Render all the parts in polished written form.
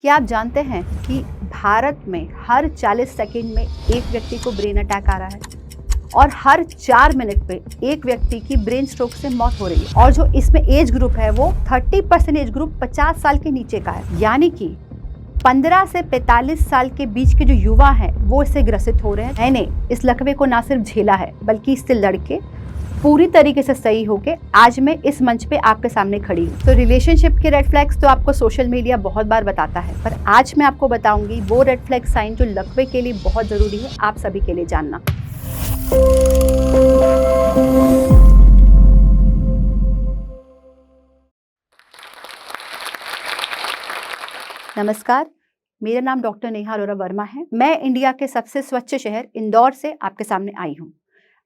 क्या आप जानते हैं कि भारत में हर 40 सेकंड में एक व्यक्ति को ब्रेन अटैक आ रहा है और हर 4 मिनट पे एक व्यक्ति की ब्रेन स्ट्रोक से मौत हो रही है। और जो इसमें एज ग्रुप है वो 30% एज ग्रुप 50 साल के नीचे का है, यानी कि 15 से 45 साल के बीच के जो युवा हैं वो इससे ग्रसित हो रहे हैं। मैंने इस लकवे को ना सिर्फ झेला है बल्कि इससे लड़के पूरी तरीके से सही होके आज मैं इस मंच पे आपके सामने खड़ी हूँ। तो रिलेशनशिप के रेड फ्लैग्स तो आपको सोशल मीडिया बहुत बार बताता है, पर आज मैं आपको बताऊंगी वो रेड फ्लैग साइन जो लकवे के लिए बहुत जरूरी है आप सभी के लिए जानना। नमस्कार, मेरा नाम डॉक्टर नेहा अरोरा वर्मा है। मैं इंडिया के सबसे स्वच्छ शहर इंदौर से आपके सामने आई हूँ।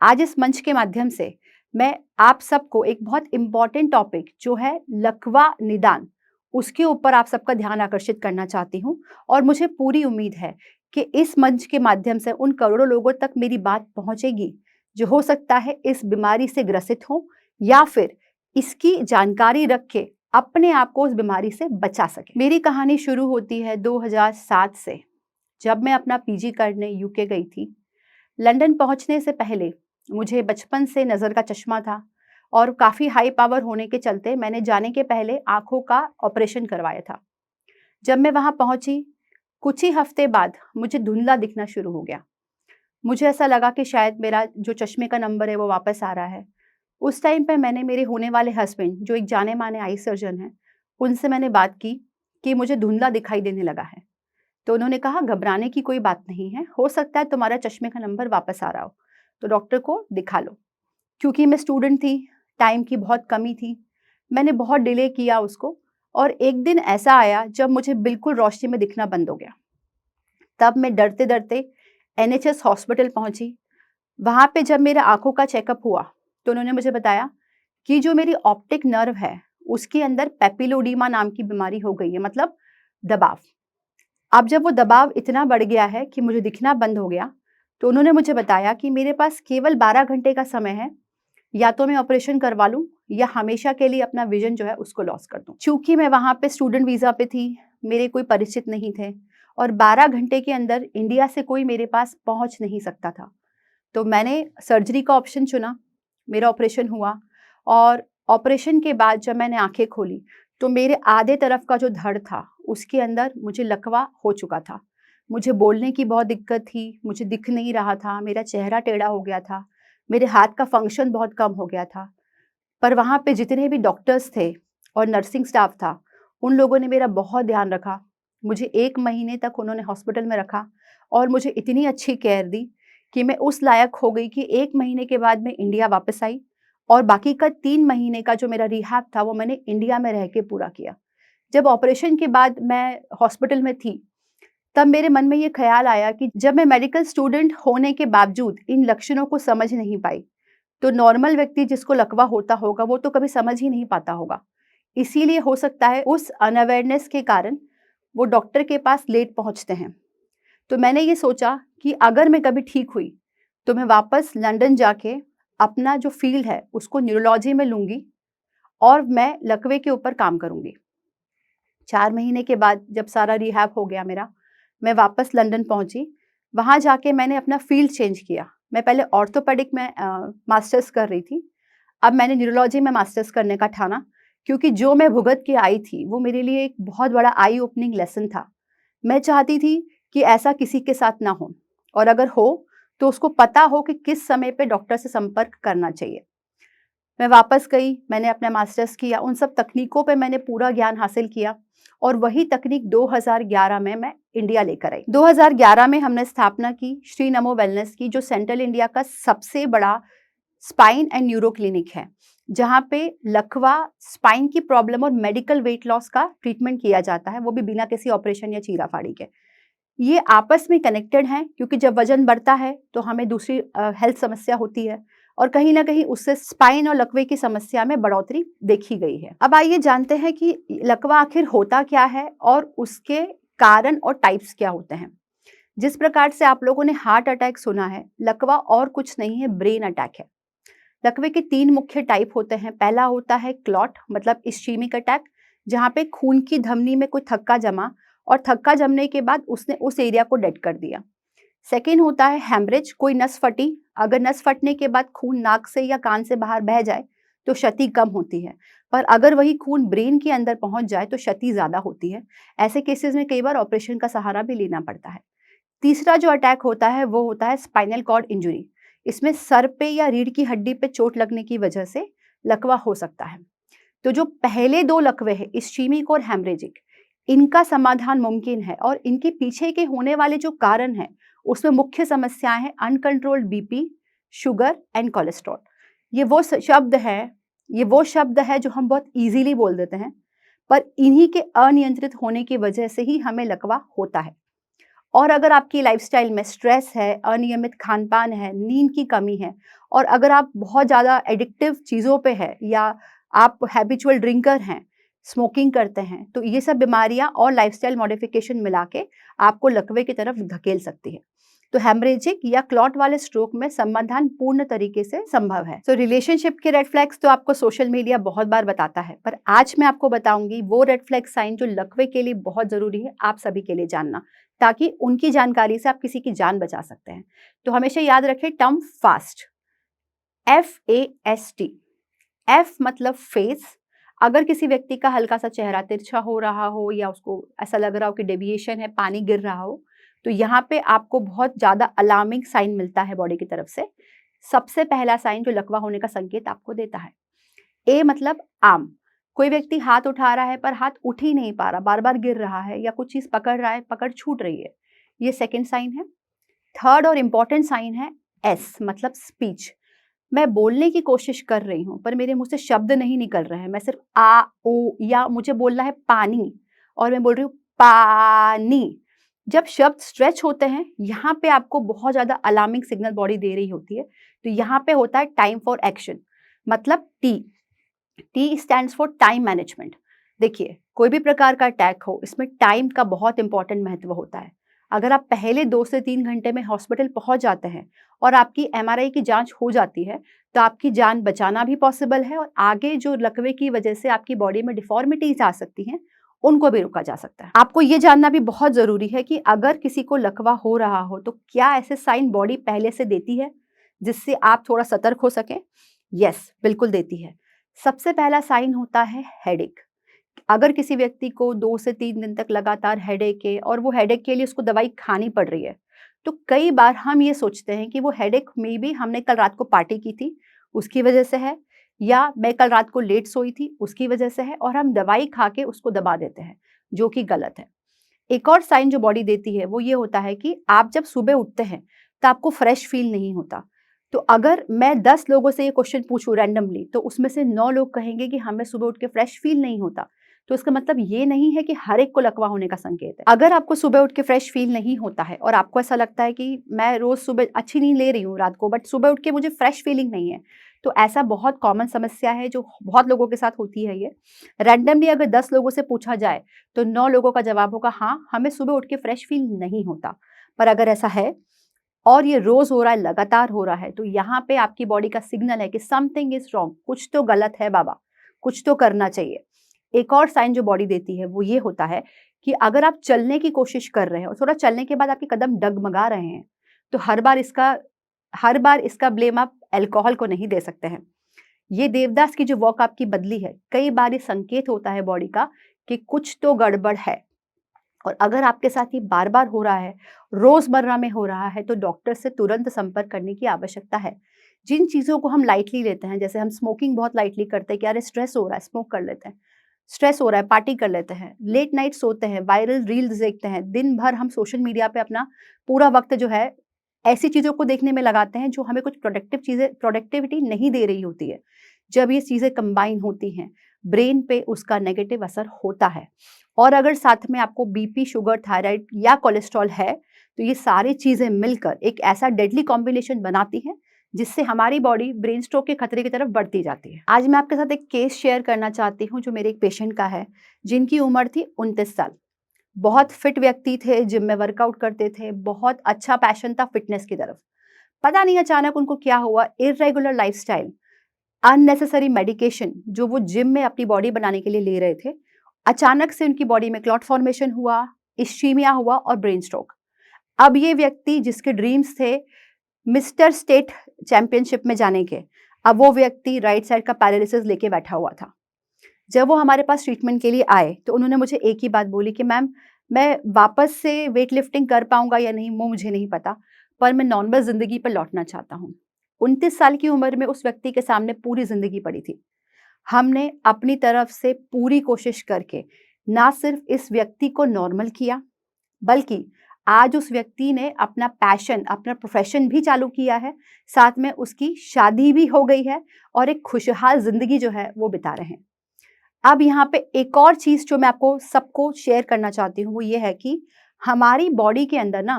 आज इस मंच के माध्यम से मैं आप सबको एक बहुत इम्पॉर्टेंट टॉपिक जो है लकवा निदान, उसके ऊपर आप सबका ध्यान आकर्षित करना चाहती हूँ। और मुझे पूरी उम्मीद है कि इस मंच के माध्यम से उन करोड़ों लोगों तक मेरी बात पहुँचेगी जो हो सकता है इस बीमारी से ग्रसित हो या फिर इसकी जानकारी रख के अपने आप को उस बीमारी से बचा सके। मेरी कहानी शुरू होती है 2007 से, जब मैं अपना पीजी करने यूके गई थी। लंदन पहुंचने से पहले मुझे बचपन से नज़र का चश्मा था और काफ़ी हाई पावर होने के चलते मैंने जाने के पहले आँखों का ऑपरेशन करवाया था। जब मैं वहाँ पहुँची, कुछ ही हफ्ते बाद मुझे धुंधला दिखना शुरू हो गया। मुझे ऐसा लगा कि शायद मेरा जो चश्मे का नंबर है वो वापस आ रहा है। उस टाइम पे मैंने मेरे होने वाले हस्बैंड, जो एक जाने माने आई सर्जन हैं, उनसे मैंने बात की कि मुझे धुंधला दिखाई देने लगा है। तो उन्होंने कहा घबराने की कोई बात नहीं है, हो सकता है तुम्हारा चश्मे का नंबर वापस आ रहा हो, तो डॉक्टर को दिखा लो। क्योंकि मैं स्टूडेंट थी, टाइम की बहुत कमी थी, मैंने बहुत डिले किया उसको। और एक दिन ऐसा आया जब मुझे बिल्कुल रोशनी में दिखना बंद हो गया। तब मैं डरते डरते एनएचएस हॉस्पिटल पहुंची। वहाँ पे जब मेरा आंखों का चेकअप हुआ तो उन्होंने मुझे बताया कि जो मेरी ऑप्टिक नर्व है उसके अंदर पेपिलोडीमा नाम की बीमारी हो गई है, मतलब दबाव। अब जब वो दबाव इतना बढ़ गया है कि मुझे दिखना बंद हो गया, तो उन्होंने मुझे बताया कि मेरे पास केवल 12 घंटे का समय है, या तो मैं ऑपरेशन करवा लूँ या हमेशा के लिए अपना विजन जो है उसको लॉस कर दूँ। चूँकि मैं वहाँ पे स्टूडेंट वीज़ा पे थी, मेरे कोई परिचित नहीं थे और 12 घंटे के अंदर इंडिया से कोई मेरे पास पहुँच नहीं सकता था। तो मैंने सर्जरी का ऑप्शन चुना, मेरा ऑपरेशन हुआ और ऑपरेशन के बाद जब मैंने आँखें खोली, तो मेरे आधे तरफ का जो धड़ था, उसके अंदर मुझे लकवा हो चुका था। मुझे बोलने की बहुत दिक्कत थी, मुझे दिख नहीं रहा था, मेरा चेहरा टेढ़ा हो गया था, मेरे हाथ का फंक्शन बहुत कम हो गया था। पर वहाँ पे जितने भी डॉक्टर्स थे और नर्सिंग स्टाफ था, उन लोगों ने मेरा बहुत ध्यान रखा। मुझे 1 महीने तक उन्होंने हॉस्पिटल में रखा और मुझे इतनी अच्छी केयर दी कि मैं उस लायक हो गई कि 1 महीने के बाद मैं इंडिया वापस आई और बाकी का 3 महीने का जो मेरा रिहैब था वो मैंने इंडिया में रह के पूरा किया। जब ऑपरेशन के बाद मैं हॉस्पिटल में थी, तब मेरे मन में ये ख्याल आया कि जब मैं मेडिकल स्टूडेंट होने के बावजूद इन लक्षणों को समझ नहीं पाई, तो नॉर्मल व्यक्ति जिसको लकवा होता होगा वो तो कभी समझ ही नहीं पाता होगा। इसीलिए हो सकता है उस अनअवेयरनेस के कारण वो डॉक्टर के पास लेट पहुंचते हैं। तो मैंने ये सोचा कि अगर मैं कभी ठीक हुई तो मैं वापस लंदन जाके अपना जो फील्ड है उसको न्यूरोलॉजी में लूँगी और मैं लकवे के ऊपर काम करूँगी। 4 महीने के बाद जब सारा रिहैब हो गया मेरा, मैं वापस लंदन पहुँची। वहाँ जाके मैंने अपना फील्ड चेंज किया। मैं पहले ऑर्थोपेडिक में मास्टर्स कर रही थी। अब मैंने न्यूरोलॉजी में मास्टर्स करने का ठाना, क्योंकि जो मैं भुगत के आई थी वो मेरे लिए एक बहुत बड़ा आई ओपनिंग लेसन था। मैं चाहती थी कि ऐसा किसी के साथ ना हो और अगर हो तो उसको पता हो कि किस समय पे डॉक्टर से संपर्क करना चाहिए। मैं वापस गई, मैंने अपना मास्टर्स किया, उन सब तकनीकों पे मैंने पूरा ज्ञान हासिल किया और वही तकनीक 2011 में मैं इंडिया लेकर आई। 2011 में हमने स्थापना की श्री नमो वेलनेस की, जो सेंट्रल इंडिया का सबसे बड़ा स्पाइन एंड न्यूरो क्लिनिक है, जहाँ पे लकवा, स्पाइन की प्रॉब्लम और मेडिकल वेट लॉस का ट्रीटमेंट किया जाता है, वो भी बिना किसी ऑपरेशन या चीरा-फाड़ी के। ये आपस में कनेक्टेड हैं, क्योंकि जब वजन बढ़ता है तो हमें दूसरी हेल्थ समस्या होती है और कहीं ना कहीं उससे स्पाइन और लकवे की समस्या में बढ़ोतरी देखी गई है। अब आइए जानते हैं कि लकवा आखिर होता क्या है और उसके कारण और टाइप्स क्या होते हैं। जिस प्रकार से आप लोगों ने हार्ट अटैक सुना है, लकवा और कुछ नहीं है, ब्रेन अटैक है। लकवे के 3 मुख्य टाइप होते हैं। पहला होता है क्लॉट, मतलब इस्चीमिक अटैक, जहाँ पे खून की धमनी में कोई थक्का जमा और थक्का जमने के बाद उसने उस एरिया को डेड कर दिया। सेकेंड होता है हेमरेज, कोई नस फटी, अगर नस फटने के बाद खून नाक से या कान से बाहर बह जाए तो क्षति कम होती है, पर अगर वही खून ब्रेन के अंदर पहुंच जाए तो क्षति ज़्यादा होती है। ऐसे केसेस में कई बार ऑपरेशन का सहारा भी लेना पड़ता है। तीसरा जो अटैक होता है वो होता है स्पाइनल कॉर्ड इंजरी। इसमें सर पे या रीढ़ की हड्डी पे चोट लगने की वजह से लकवा हो सकता है। तो जो पहले दो लकवे हैं, इस्चीमिक और हेमरेजिक, इनका समाधान मुमकिन है और इनके पीछे के होने वाले जो कारण हैं उसमें मुख्य समस्याएं हैं uncontrolled BP, sugar and cholesterol. ये वो शब्द है जो हम बहुत इजीली बोल देते हैं, पर इन्हीं के अनियंत्रित होने की वजह से ही हमें लकवा होता है। और अगर आपकी लाइफस्टाइल में स्ट्रेस है, अनियमित खान-पान है, नींद की कमी है और अगर आप बहुत ज़्यादा एडिक्टिव चीज़ों पे है या आप हैबिचुअल ड्रिंकर हैं, स्मोकिंग करते हैं, तो ये सब बीमारियाँ और लाइफस्टाइल मॉडिफिकेशन मिला के आपको लकवे की तरफ धकेल सकती है। तो हेमरेजिक या क्लॉट वाले स्ट्रोक में समाधान पूर्ण तरीके से संभव है। तो रिलेशनशिप के रेड फ्लैग्स तो आपको सोशल मीडिया बहुत बार बताता है, पर आज मैं आपको बताऊंगी वो रेड फ्लैग साइन जो लकवे के लिए बहुत जरूरी है आप सभी के लिए जानना, ताकि उनकी जानकारी से आप किसी की जान बचा सकते हैं। तो हमेशा याद रखें टर्म फास्ट, FAST। F मतलब फेस। अगर किसी व्यक्ति का हल्का सा चेहरा तिरछा हो रहा हो या उसको ऐसा लग रहा हो कि डेविएशन है, पानी गिर रहा हो, तो यहाँ पे आपको बहुत ज़्यादा अलार्मिंग साइन मिलता है बॉडी की तरफ से। सबसे पहला साइन जो लकवा होने का संकेत आपको देता है। A मतलब आर्म, कोई व्यक्ति हाथ उठा रहा है पर हाथ उठ ही नहीं पा रहा, बार बार गिर रहा है या कुछ चीज़ पकड़ रहा है, पकड़ छूट रही है, ये सेकेंड साइन है। थर्ड और इम्पॉर्टेंट साइन है S मतलब स्पीच। मैं बोलने की कोशिश कर रही हूँ पर मेरे मुंह से शब्द नहीं निकल रहे हैं, मैं सिर्फ आ ओ या मुझे बोलना है पानी और मैं बोल रही हूँ पानी। जब शब्द स्ट्रेच होते हैं यहाँ पे आपको बहुत ज़्यादा अलार्मिंग सिग्नल बॉडी दे रही होती है। तो यहाँ पे होता है टाइम फॉर एक्शन, मतलब T stands for time management. देखिए कोई भी प्रकार का अटैक हो, इसमें टाइम का बहुत इंपॉर्टेंट महत्व होता है। अगर आप पहले 2 से 3 घंटे में हॉस्पिटल पहुंच जाते हैं और आपकी MRI की जांच हो जाती है तो आपकी जान बचाना भी पॉसिबल है और आगे जो लकवे की वजह से आपकी बॉडी में डिफॉर्मिटीज आ सकती हैं उनको भी रोका जा सकता है। आपको ये जानना भी बहुत जरूरी है कि अगर किसी को लकवा हो रहा हो तो क्या ऐसे साइन बॉडी पहले से देती है जिससे आप थोड़ा सतर्क हो सके? यस, बिल्कुल देती है। सबसे पहला साइन होता है हेडेक। अगर किसी व्यक्ति को 2 से 3 दिन तक लगातार हेडेक है और वो हेडेक के लिए उसको दवाई खानी पड़ रही है, तो कई बार हम ये सोचते हैं कि वो हेडेक में भी हमने कल रात को पार्टी की थी उसकी वजह से है, या मैं कल रात को लेट सोई थी उसकी वजह से है, और हम दवाई खा के उसको दबा देते हैं, जो कि गलत है। एक और साइन जो बॉडी देती है वो ये होता है कि आप जब सुबह उठते हैं तो आपको फ्रेश फील नहीं होता। तो अगर मैं 10 लोगों से ये क्वेश्चन पूछूं रैंडमली तो उसमें से 9 लोग कहेंगे कि हमें सुबह उठ के फ्रेश फील नहीं होता। तो इसका मतलब ये नहीं है कि हर एक को लकवा होने का संकेत है। अगर आपको सुबह उठ के फ्रेश फील नहीं होता है और आपको ऐसा लगता है कि मैं रोज सुबह अच्छी नींद ले रही हूँ रात को, बट सुबह उठ के मुझे फ्रेश फीलिंग नहीं है, तो ऐसा बहुत कॉमन समस्या है जो बहुत लोगों के साथ होती है। ये रैंडमली अगर 10 लोगों से पूछा जाए तो 9 लोगों का जवाब होगा हाँ, हमें सुबह उठ के फ्रेश फील नहीं होता। पर अगर ऐसा है और ये रोज हो रहा है, लगातार हो रहा है, तो यहाँ पे आपकी बॉडी का सिग्नल है कि समथिंग इज रॉन्ग, कुछ तो गलत है बाबा, कुछ तो करना चाहिए। एक और साइन जो बॉडी देती है वो ये होता है कि अगर आप चलने की कोशिश कर रहे हैं और थोड़ा चलने के बाद आपके कदम डगमगा रहे हैं, तो हर बार इसका ब्लेम आप अल्कोहल को नहीं दे सकते हैं। ये देवदास की जो वॉक आपकी बदली है, कई बार ये संकेत होता है बॉडी का कि कुछ तो गड़बड़ है। और अगर आपके साथ ये बार बार हो रहा है, रोजमर्रा में हो रहा है, तो डॉक्टर से तुरंत संपर्क करने की आवश्यकता है। जिन चीज़ों को हम लाइटली लेते हैं, जैसे हम स्मोकिंग बहुत लाइटली करते हैं कि अरे स्ट्रेस हो रहा है स्मोक कर लेते हैं, स्ट्रेस हो रहा है पार्टी कर लेते हैं, लेट नाइट सोते हैं, वायरल रील्स देखते हैं, दिन भर हम सोशल मीडिया पे अपना पूरा वक्त जो है ऐसी चीज़ों को देखने में लगाते हैं जो हमें कुछ प्रोडक्टिविटी नहीं दे रही होती है। जब ये चीज़ें कंबाइन होती हैं, ब्रेन पे उसका नेगेटिव असर होता है। और अगर साथ में आपको बीपी, शुगर, थायराइड या कोलेस्ट्रॉल है, तो ये सारी चीज़ें मिलकर एक ऐसा डेडली कॉम्बिनेशन बनाती हैं जिससे हमारी बॉडी ब्रेन स्ट्रोक के खतरे की तरफ बढ़ती जाती है। आज मैं आपके साथ एक केस शेयर करना चाहती हूँ जो मेरे एक पेशेंट का है, जिनकी उम्र थी 29 साल। बहुत फिट व्यक्ति थे, जिम में वर्कआउट करते थे, बहुत अच्छा पैशन था फिटनेस की तरफ। पता नहीं अचानक उनको क्या हुआ, इर्रेगुलर लाइफस्टाइल, अननेसेसरी मेडिकेशन जो वो जिम में अपनी बॉडी बनाने के लिए ले रहे थे, अचानक से उनकी बॉडी में क्लॉट फॉर्मेशन हुआ, इश्चीमिया हुआ और ब्रेन स्ट्रोक। अब ये व्यक्ति जिसके ड्रीम्स थे मिस्टर स्टेट चैंपियनशिप में जाने के, अब वो व्यक्ति राइट साइड का पैरालिसिस लेके बैठा हुआ था। जब वो हमारे पास ट्रीटमेंट के लिए आए तो उन्होंने मुझे एक ही बात बोली कि मैम, मैं वापस से वेट लिफ्टिंग कर पाऊंगा या नहीं वो मुझे नहीं पता, पर मैं नॉर्मल ज़िंदगी पर लौटना चाहता हूँ। 29 साल की उम्र में उस व्यक्ति के सामने पूरी ज़िंदगी पड़ी थी। हमने अपनी तरफ से पूरी कोशिश करके ना सिर्फ इस व्यक्ति को नॉर्मल किया, बल्कि आज उस व्यक्ति ने अपना पैशन, अपना प्रोफेशन भी चालू किया है, साथ में उसकी शादी भी हो गई है और एक खुशहाल ज़िंदगी जो है वो बिता रहे हैं। अब यहाँ पे एक और चीज़ जो मैं आपको सबको शेयर करना चाहती हूँ वो ये है कि हमारी बॉडी के अंदर ना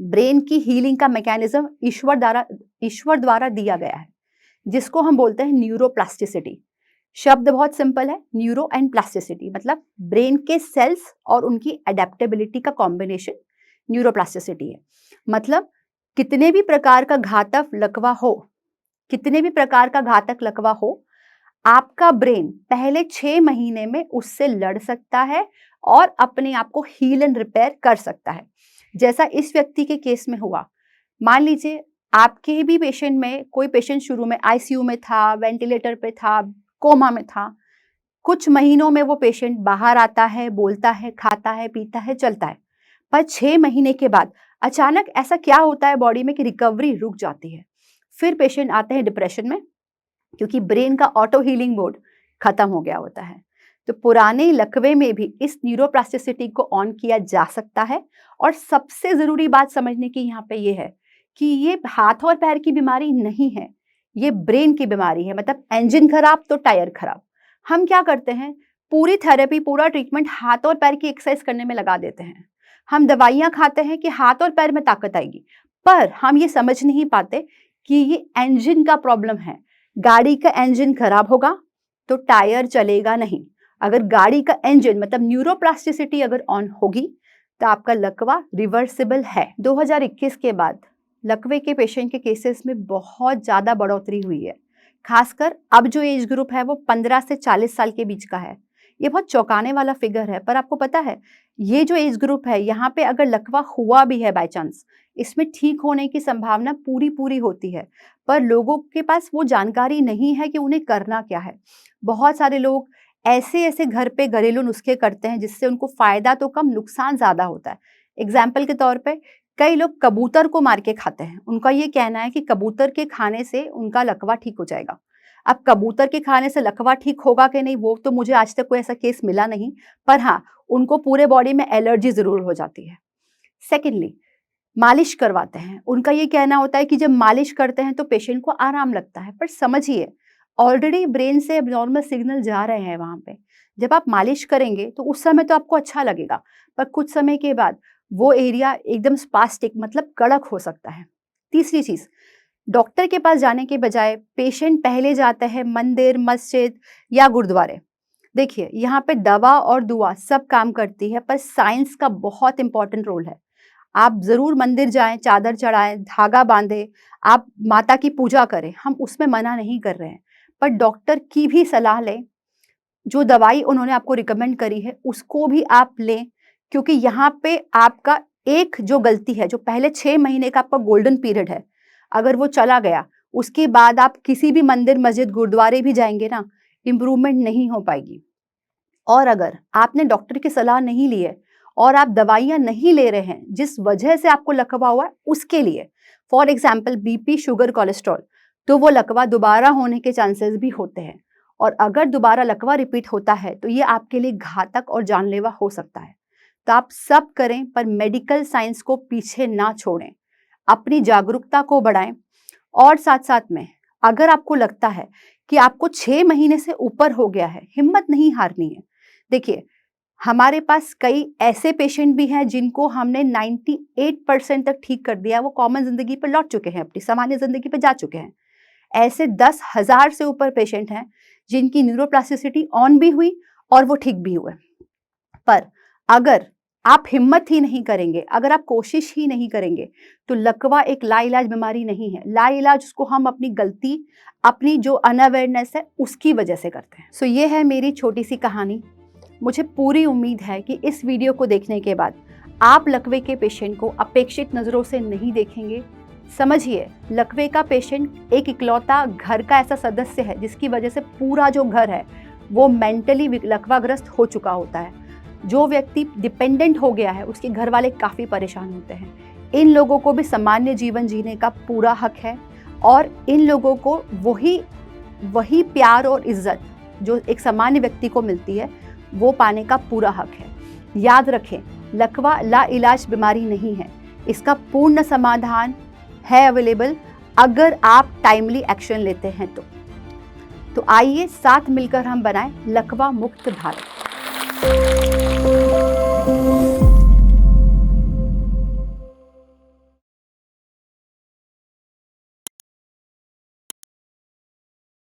ब्रेन की हीलिंग का मैकेनिज्म ईश्वर द्वारा दिया गया है, जिसको हम बोलते हैं न्यूरोप्लास्टिसिटी। शब्द बहुत सिंपल है, न्यूरो एंड प्लास्टिसिटी मतलब ब्रेन के सेल्स और उनकी एडेप्टेबिलिटी का कॉम्बिनेशन न्यूरोप्लास्टिसिटी है। मतलब कितने भी प्रकार का घातक लकवा हो, आपका ब्रेन पहले 6 महीने में उससे लड़ सकता है और अपने आप को हील एंड रिपेयर कर सकता है। जैसा इस व्यक्ति के केस में हुआ, मान लीजिए आपके भी पेशेंट में कोई पेशेंट शुरू में आईसीयू में था, वेंटिलेटर पे था, कोमा में था। कुछ महीनों में वो पेशेंट बाहर आता है, बोलता है, खाता है, पीता है, चलता है। पर 6 महीने के बाद अचानक ऐसा क्या होता है बॉडी में कि रिकवरी रुक जाती है। फिर पेशेंट आते हैं डिप्रेशन में, क्योंकि ब्रेन का ऑटो हीलिंग मोड खत्म हो गया होता है। तो पुराने लकवे में भी इस न्यूरोप्लास्टिसिटी को ऑन किया जा सकता है। और सबसे ज़रूरी बात समझने की यहाँ पे ये है कि ये हाथ और पैर की बीमारी नहीं है, ये ब्रेन की बीमारी है। मतलब इंजन खराब तो टायर खराब। हम क्या करते हैं, पूरी थेरेपी, पूरा ट्रीटमेंट हाथ और पैर की एक्सरसाइज करने में लगा देते हैं। हम दवाइयाँ खाते हैं कि हाथ और पैर में ताकत आएगी, पर हम ये समझ नहीं पाते कि ये इंजन का प्रॉब्लम है। गाड़ी का इंजन खराब होगा तो टायर चलेगा नहीं। अगर गाड़ी का इंजन मतलब न्यूरोप्लास्टिसिटी अगर ऑन होगी तो आपका लकवा रिवर्सिबल है। 2021 के बाद लकवे के पेशेंट के केसेस में बहुत ज़्यादा बढ़ोतरी हुई है। खासकर अब जो एज ग्रुप है वो 15 से 40 साल के बीच का है। ये बहुत चौंकाने वाला फिगर है, पर आपको पता है ये जो एज ग्रुप है यहाँ पे अगर लकवा हुआ भी है बाय चांस, इसमें ठीक होने की संभावना पूरी होती है। पर लोगों के पास वो जानकारी नहीं है कि उन्हें करना क्या है। बहुत सारे लोग ऐसे घर पे घरेलू नुस्खे करते हैं जिससे उनको फायदा तो कम नुकसान ज्यादा होता है। एग्जाम्पल के तौर पे कई लोग कबूतर को मार के खाते हैं। उनका ये कहना है कि कबूतर के खाने से उनका लकवा ठीक हो जाएगा। अब कबूतर के खाने से लकवा ठीक होगा कि नहीं वो तो मुझे आज तक कोई ऐसा केस मिला नहीं, पर हाँ उनको पूरे बॉडी में एलर्जी जरूर हो जाती है। सेकेंडली, मालिश करवाते हैं। उनका ये कहना होता है कि जब मालिश करते हैं तो पेशेंट को आराम लगता है, पर समझिए ऑलरेडी ब्रेन से एब्नॉर्मल सिग्नल जा रहे हैं वहां पे। जब आप मालिश करेंगे तो उस समय तो आपको अच्छा लगेगा, पर कुछ समय के बाद वो एरिया एकदम स्पास्टिक मतलब कड़क हो सकता है। तीसरी चीज, डॉक्टर के पास जाने के बजाय पेशेंट पहले जाता है मंदिर, मस्जिद या गुरुद्वारे। देखिए यहाँ पे दवा और दुआ सब काम करती है, पर साइंस का बहुत इंपॉर्टेंट रोल है। आप जरूर मंदिर जाएं, चादर चढ़ाएं, धागा बांधें, आप माता की पूजा करें, हम उसमें मना नहीं कर रहे हैं, पर डॉक्टर की भी सलाह लें। जो दवाई उन्होंने आपको रिकमेंड करी है उसको भी आप लें, क्योंकि यहाँ पे आपका एक जो गलती है, जो पहले 6 महीने का आपका गोल्डन पीरियड है, अगर वो चला गया उसके बाद आप किसी भी मंदिर, मस्जिद, गुरुद्वारे भी जाएंगे ना, इम्प्रूवमेंट नहीं हो पाएगी। और अगर आपने डॉक्टर की सलाह नहीं ली है और आप दवाइयां नहीं ले रहे हैं जिस वजह से आपको लकवा हुआ है उसके लिए, for example BP, sugar, cholesterol, तो वो लकवा दोबारा होने के चांसेस भी होते हैं। और अगर दोबारा लकवा रिपीट होता है तो ये आपके लिए घातक और जानलेवा हो सकता है। तो आप सब करें पर मेडिकल साइंस को पीछे ना छोड़ें, अपनी जागरूकता को बढ़ाएं। और साथ साथ में अगर आपको लगता है कि आपको 6 महीने से ऊपर हो गया है, हिम्मत नहीं हारनी है। देखिए हमारे पास कई ऐसे पेशेंट भी हैं जिनको हमने 98% तक ठीक कर दिया, वो कॉमन जिंदगी पर लौट चुके हैं, अपनी सामान्य जिंदगी पर जा चुके हैं। ऐसे 10,000 से ऊपर पेशेंट हैं जिनकी न्यूरोप्लास्टिसिटी ऑन भी हुई और वो ठीक भी हुए। पर अगर आप हिम्मत ही नहीं करेंगे, अगर आप कोशिश ही नहीं करेंगे, तो लकवा एक लाइलाज बीमारी नहीं है। लाइलाज उसको हम अपनी गलती, अपनी जो अनअवेयरनेस है उसकी वजह से करते हैं। सो ये है मेरी छोटी सी कहानी। मुझे पूरी उम्मीद है कि इस वीडियो को देखने के बाद आप लकवे के पेशेंट को अपेक्षित नज़रों से नहीं देखेंगे। समझिए, लकवे का पेशेंट एक इकलौता घर का ऐसा सदस्य है जिसकी वजह से पूरा जो घर है वो मेंटली लकवाग्रस्त हो चुका होता है। जो व्यक्ति डिपेंडेंट हो गया है उसके घर वाले काफ़ी परेशान होते हैं। इन लोगों को भी सामान्य जीवन जीने का पूरा हक है और इन लोगों को वही प्यार और इज्जत जो एक सामान्य व्यक्ति को मिलती है वो पाने का पूरा हक है। याद रखें, लकवा लाइलाज बीमारी नहीं है, इसका पूर्ण समाधान है अवेलेबल अगर आप टाइमली एक्शन लेते हैं तो आइए साथ मिलकर हम बनाएं लकवा मुक्त भारत।